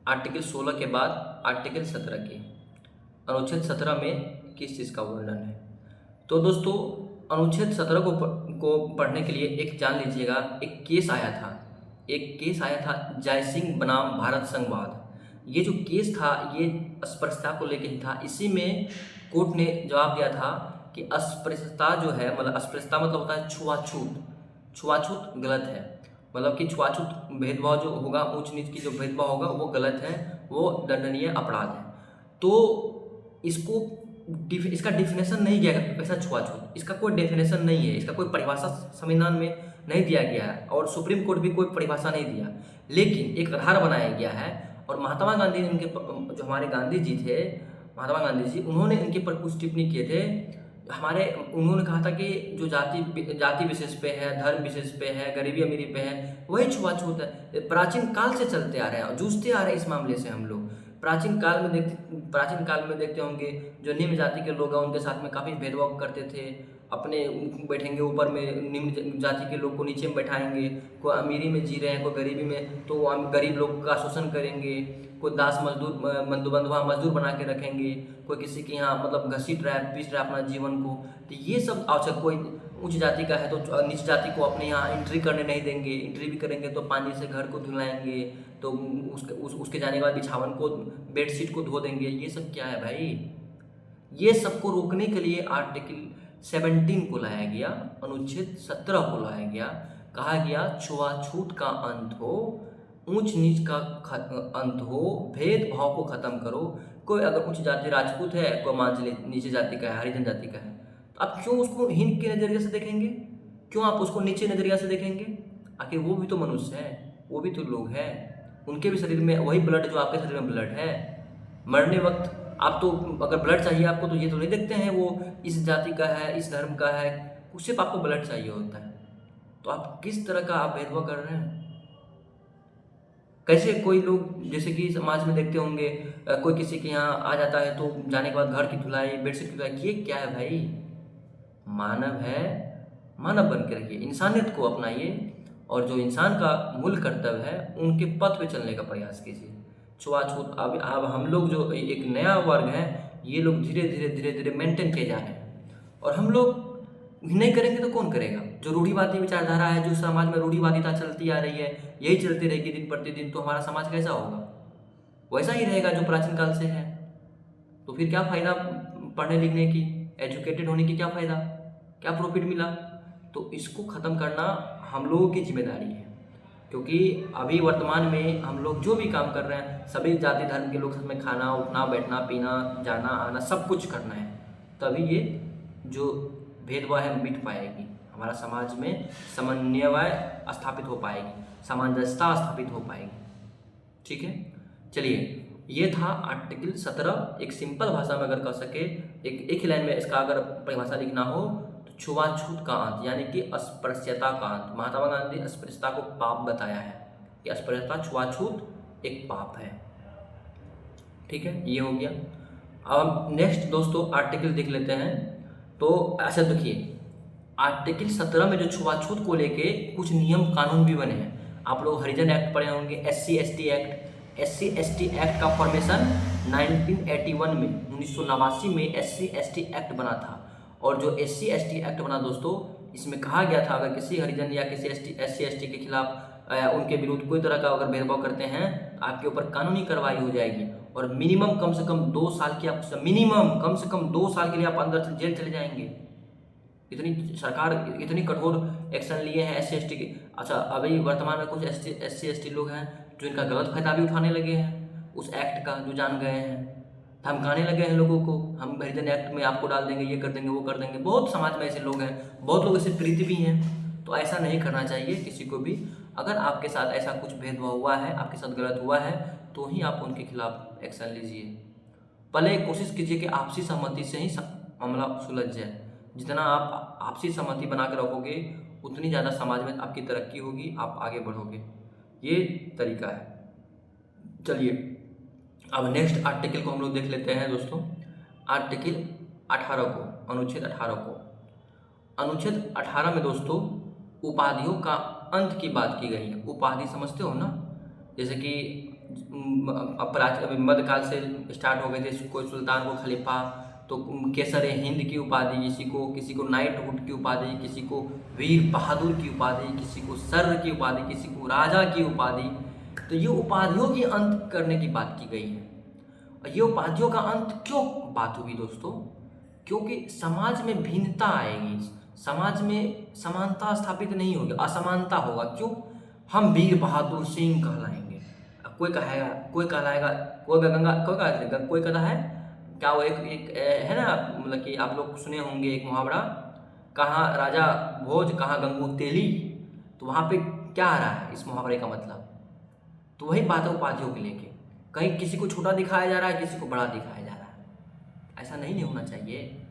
आर्टिकल 16 के बाद आर्टिकल 17 की। अनुच्छेद 17 में किस चीज़ का वर्णन है? तो दोस्तों अनुच्छेद 17 को पढ़ने के लिए एक जान लीजिएगा, एक केस आया था जयसिंह बनाम भारत संघवाद। ये जो केस था ये अस्पृश्यता को लेकर ही था। इसी में कोर्ट ने जवाब दिया था कि अस्पृश्यता जो है, मतलब अस्पृश्यता मतलब होता है छुआछूत गलत है, मतलब कि छुआछूत भेदभाव जो होगा, ऊंच नीच की जो भेदभाव होगा वो गलत है, वो दंडनीय अपराध है। तो इसका डिफिनेशन नहीं दिया गया ऐसा छुआछूत, इसका कोई डेफिनेशन नहीं है, इसका कोई परिभाषा संविधान में नहीं दिया गया है, और सुप्रीम कोर्ट भी कोई परिभाषा नहीं दिया, लेकिन एक आधार बनाया गया है। और महात्मा गांधी ने जो हमारे गांधी जी थे, महात्मा गांधी जी, उन्होंने इनके पर कुछ टिप्पणी किए थे। उन्होंने कहा था कि जो जाति विशेष पे है, धर्म विशेष पे है, गरीबी अमीरी पे है, वही छुआछूत है। प्राचीन काल से चलते आ रहे हैं और जूझते आ रहे हैं इस मामले से हम लोग। प्राचीन काल में देखते होंगे जो निम्न जाति के लोग हैं उनके साथ में काफ़ी भेदभाव करते थे। अपने बैठेंगे ऊपर में, निम्न जाति के लोग को नीचे में बैठाएंगे, कोई अमीरी में जी रहे हैं, कोई गरीबी में, तो गरीब लोग का शोषण करेंगे, कोई दास मजदूर बंधुआ मजदूर बना के रखेंगे, कोई किसी के यहाँ मतलब घसीट रहा है, पीस रहा है अपना जीवन को। तो ये सब आवश्यक, कोई उच्च जाति का है तो नीच जाति को अपने यहाँ एंट्री करने नहीं देंगे, एंट्री भी करेंगे तो पानी से घर को धुलाएंगे, तो उसके जाने के बाद बिछावन को, बेडशीट को धो देंगे। ये सब क्या है भाई? ये सबको रोकने के लिए आर्टिकल 17 को लाया गया, अनुच्छेद 17 को लाया गया। कहा गया छुआछूत का अंत हो, ऊंच नीच का अंत हो, भेदभाव को खत्म करो। कोई अगर उच्च जाति राजपूत है, कोई मान लीजिए नीचे जाति का है, हरिजन जाति का है, तो आप क्यों उसको हीन के नजरिए से देखेंगे? क्यों आप उसको नीचे नजरिया से देखेंगे? आखिर वो भी तो मनुष्य है, वो भी तो लोग हैं, उनके भी शरीर में वही ब्लड जो आपके शरीर में ब्लड है। मरने वक्त आप तो अगर ब्लड चाहिए आपको, तो ये तो नहीं देखते हैं वो इस जाति का है, इस धर्म का है, सिर्फ आपको ब्लड चाहिए होता है। तो आप किस तरह का आप भेदभाव कर रहे हैं? कैसे कोई लोग, जैसे कि समाज में देखते होंगे, कोई किसी के यहाँ आ जाता है तो जाने के बाद घर की धुलाई, बेडशीट की धुलाई, ये क्या है भाई? मानव है, मानव बन के रहिए, इंसानियत को अपनाइए और जो इंसान का मूल कर्तव्य है उनके पथ पे चलने का प्रयास कीजिए। छुआछूत अब हम लोग जो एक नया वर्ग है, ये लोग धीरे धीरे मेंटेन किए जा रहे हैं, और हम लोग नहीं करेंगे तो कौन करेगा? जो रूढ़िवादी विचारधारा है, जो समाज में रूढ़िवादिता चलती आ रही है, यही चलती रहेगी दिन प्रतिदिन, तो हमारा समाज कैसा होगा? वैसा ही रहेगा जो प्राचीन काल से है। तो फिर क्या फ़ायदा पढ़ने लिखने की, एजुकेटेड होने की? क्या फ़ायदा, क्या प्रॉफिट मिला? तो इसको ख़त्म करना हम लोगों की जिम्मेदारी है, क्योंकि अभी वर्तमान में हम लोग जो भी काम कर रहे हैं, सभी जाति धर्म के लोग साथ में खाना, उठना, बैठना, पीना, जाना आना सब कुछ करना है, तभी ये जो भेदभाव है मिट पाएगी, हमारा समाज में समन्वय स्थापित हो पाएगी, सामंजस्यता स्थापित हो पाएगी। ठीक है, चलिए, ये था आर्टिकल 17। एक सिंपल भाषा में अगर कह सके, एक ही लाइन में इसका अगर परिभाषा लिखना हो तो छुआछूत का अंत, यानी कि अस्पृश्यता का अंत। महात्मा गांधी ने अस्पृश्यता को पाप बताया है कि अस्पृश्यता, छुआछूत एक पाप है। ठीक है, ये हो गया। अब नेक्स्ट दोस्तों आर्टिकल देख लेते हैं। तो ऐसा देखिए, आर्टिकल 17 में जो छुआछूत को लेके कुछ नियम कानून भी बने हैं। आप लोग हरिजन एक्ट पढ़े होंगे, SC/ST एक्ट। SC/ST एक्ट का फॉर्मेशन 1981 में, 1989 में SC/ST एक्ट बना था। और जो SC/ST एक्ट बना दोस्तों, इसमें कहा गया था अगर किसी हरिजन या किसी SC/ST के खिलाफ उनके विरुद्ध कोई तरह का अगर भेदभाव करते हैं तो आपके ऊपर कानूनी कार्रवाई हो जाएगी, और मिनिमम कम से कम 2 साल की, आप मिनिमम कम से कम 2 साल के लिए आप अंदर से जेल चले जाएंगे। इतनी सरकार इतनी कठोर एक्शन लिए हैं SC/ST के। अच्छा, अभी वर्तमान में कुछ SC/ST लोग हैं जो इनका गलत फायदा भी उठाने लगे हैं उस एक्ट का, जो जान गए हैं, धमकाने लगे हैं लोगों को, हम हरिजन एक्ट में आपको डाल देंगे, ये कर देंगे, वो कर देंगे। बहुत समाज में ऐसे लोग हैं, बहुत लोग ऐसे प्रीति भी हैं। तो ऐसा नहीं करना चाहिए किसी को भी। अगर आपके साथ ऐसा कुछ भेदभाव हुआ है, आपके साथ गलत हुआ है, तो ही आप उनके खिलाफ एक्शन लीजिए। पहले कोशिश कीजिए कि आपसी सहमति से ही मामला सुलझ जाए। जितना आप आपसी सहमति बना के रखोगे, उतनी ज़्यादा समाज में आपकी तरक्की होगी, आप आगे बढ़ोगे। ये तरीका है। चलिए, अब नेक्स्ट आर्टिकल को हम लोग देख लेते हैं दोस्तों। आर्टिकल 18 को, अनुच्छेद 18 को। अनुच्छेद 18 में दोस्तों उपाधियों का अंत की बात की गई है। उपाधि समझते हो ना, जैसे कि मध्यकाल से स्टार्ट हो गए थे, कोई सुल्तान को खलीफा, तो केसर हिंद की उपाधि, किसी को नाइटहुड की उपाधि, किसी को वीर बहादुर की उपाधि, किसी को सर की उपाधि, किसी को राजा की उपाधि। तो ये उपाधियों की अंत करने की बात की गई है। और ये उपाधियों का अंत क्यों बात हुई दोस्तों? क्योंकि समाज में भिन्नता आएगी, समाज में समानता स्थापित नहीं होगी, असमानता होगा। क्यों? हम वीर बहादुर सिंह कहलाएंगे, कोई कहेगा, कोई कहलाएगा, कोई गंगा, कोई कहता है क्या, वो एक है ना, मतलब कि आप लोग सुने होंगे एक मुहावरा, कहाँ राजा भोज कहाँ गंगू तेली। तो वहाँ पे क्या आ रहा है इस मुहावरे का मतलब? तो वही बात है उपाधियों के लेके, कहीं किसी को छोटा दिखाया जा रहा है, किसी को बड़ा दिखाया जा रहा है। ऐसा नहीं होना चाहिए,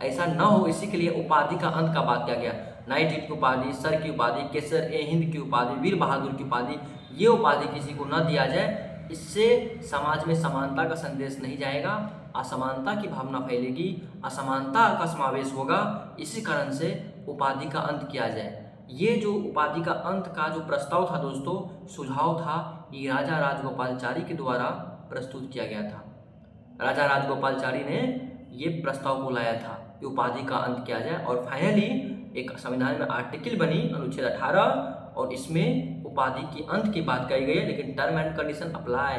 ऐसा ना हो, इसी के लिए उपाधि का अंत का बात किया गया। नाइटहुड की उपाधि, सर की उपाधि, केसर हिंद की उपाधि, वीर बहादुर की उपाधि, ये उपाधि किसी को न दिया जाए। इससे समाज में समानता का संदेश नहीं जाएगा, असमानता की भावना फैलेगी, असमानता का समावेश होगा। इसी कारण से उपाधि का अंत किया जाए। ये जो उपाधि का अंत का जो प्रस्ताव था दोस्तों, सुझाव था, ये राजा राजगोपालचारी के द्वारा प्रस्तुत किया गया था। राजा राजगोपालचारी ने ये प्रस्ताव को लाया था कि उपाधि का अंत किया जाए, और फाइनली एक संविधान में आर्टिकल बनी, अनुच्छेद 18, और इसमें उपाधि की अंत की बात कही गई है। लेकिन टर्म एंड कंडीशन अप्लाई।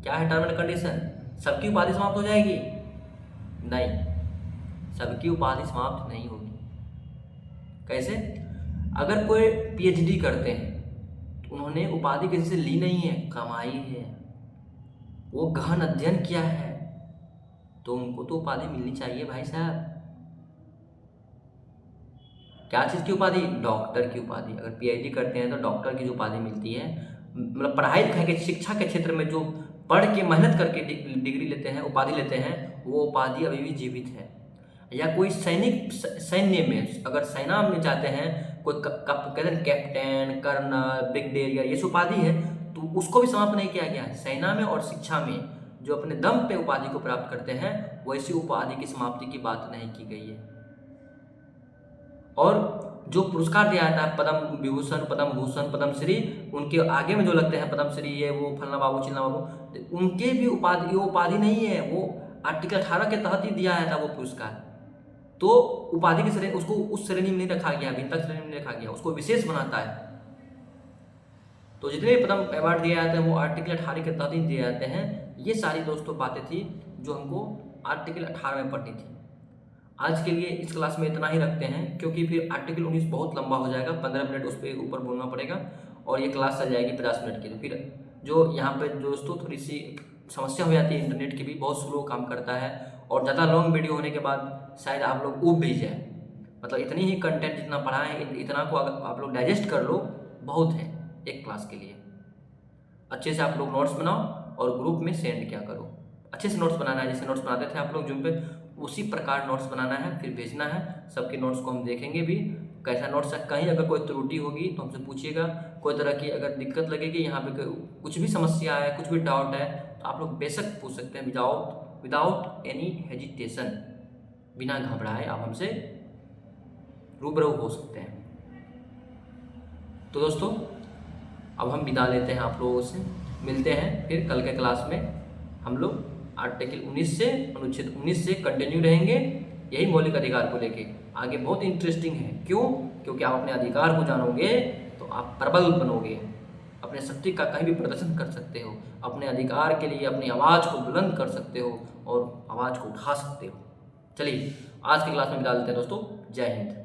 क्या है टर्म एंड कंडीशन? सबकी उपाधि समाप्त हो जाएगी? नहीं, सबकी उपाधि समाप्त नहीं होगी। कैसे? अगर कोई PhD करते हैं तो उन्होंने उपाधि किसी से ली नहीं है, कमाई है, वो गहन अध्ययन किया है, तो उनको तो उपाधि मिलनी चाहिए भाई साहब। क्या चीज़ की उपाधि? डॉक्टर की उपाधि। अगर PhD करते हैं तो डॉक्टर की जो उपाधि मिलती है, मतलब पढ़ाई लिखाई के शिक्षा के क्षेत्र में जो पढ़ के मेहनत करके डिग्री लेते हैं, उपाधि लेते हैं, वो उपाधि अभी भी जीवित है। या कोई सैन्य में, अगर सेना में जाते हैं, कोई कहते हैं कैप्टन, कर्नल, ब्रिगेडियर, ये सब उपाधि है, तो उसको भी समाप्त नहीं किया गया है। सेना में और शिक्षा में जो अपने दम पे उपाधि को प्राप्त करते हैं, वैसी उपाधि की समाप्ति की बात नहीं की गई है। और जो पुरस्कार दिया जाता है पद्म विभूषण, पद्म भूषण, पद्मश्री, उनके आगे में जो लगते हैं पद्मश्री, ये वो फलना बाबू चिल्ला बाबू, तो उनके भी उपाधि, वो उपाधि नहीं है, वो आर्टिकल 18 के तहत ही दिया जाता है वो पुरस्कार। तो उपाधि की श्रेणी, उसको उस श्रेणी में नहीं रखा गया, भिन्नता श्रेणी में नहीं रखा गया, उसको विशेष बनाता है। तो जितने भी पद्म अवार्ड दिए जाते हैं वो आर्टिकल 18 के तहत ही दिए जाते हैं। ये सारी दोस्तों बातें थी जो हमको आर्टिकल 18 में पढ़नी थी। आज के लिए इस क्लास में इतना ही रखते हैं, क्योंकि फिर आर्टिकल 19 बहुत लंबा हो जाएगा, 15 मिनट उस पर ऊपर बोलना पड़ेगा और ये क्लास चल जाएगी 50 मिनट की। तो फिर जो यहाँ पे दोस्तों थोड़ी सी समस्या हो जाती है, इंटरनेट की भी बहुत स्लो काम करता है, और ज़्यादा लॉन्ग वीडियो होने के बाद शायद आप लोग ऊब भी जाए। मतलब इतनी ही कंटेंट जितना पढ़ा है, इतना को अगर आप लोग डाइजेस्ट कर लो, बहुत है एक क्लास के लिए। अच्छे से आप लोग नोट्स बनाओ और ग्रुप में सेंड किया करो। अच्छे से नोट्स बनाना है, जैसे नोट्स बनाते थे आप लोग जूम पे, उसी प्रकार नोट्स बनाना है, फिर भेजना है। सबके नोट्स को हम देखेंगे भी कैसा नोट्स है। कहीं अगर कोई त्रुटि होगी तो हमसे पूछिएगा। कोई तरह की अगर दिक्कत लगेगी, यहाँ पे कुछ भी समस्या है, कुछ भी डाउट है, तो आप लोग बेशक पूछ सकते हैं विदाउट एनी हेजिटेशन। बिना घबराए आप हमसे रूबरू हो सकते हैं। तो दोस्तों अब हम विदा लेते हैं आप लोगों से, मिलते हैं फिर कल के क्लास में। हम लोग आर्टिकल 19 से, अनुच्छेद 19 से कंटिन्यू रहेंगे, यही मौलिक अधिकार को लेके। आगे बहुत इंटरेस्टिंग है। क्यों? क्योंकि आप अपने अधिकार को जानोगे तो आप प्रबल बनोगे, अपने शक्ति का कहीं भी प्रदर्शन कर सकते हो, अपने अधिकार के लिए अपनी आवाज़ को बुलंद कर सकते हो और आवाज़ को उठा सकते हो। चलिए आज की क्लास में विदा लेते हैं दोस्तों। जय हिंद।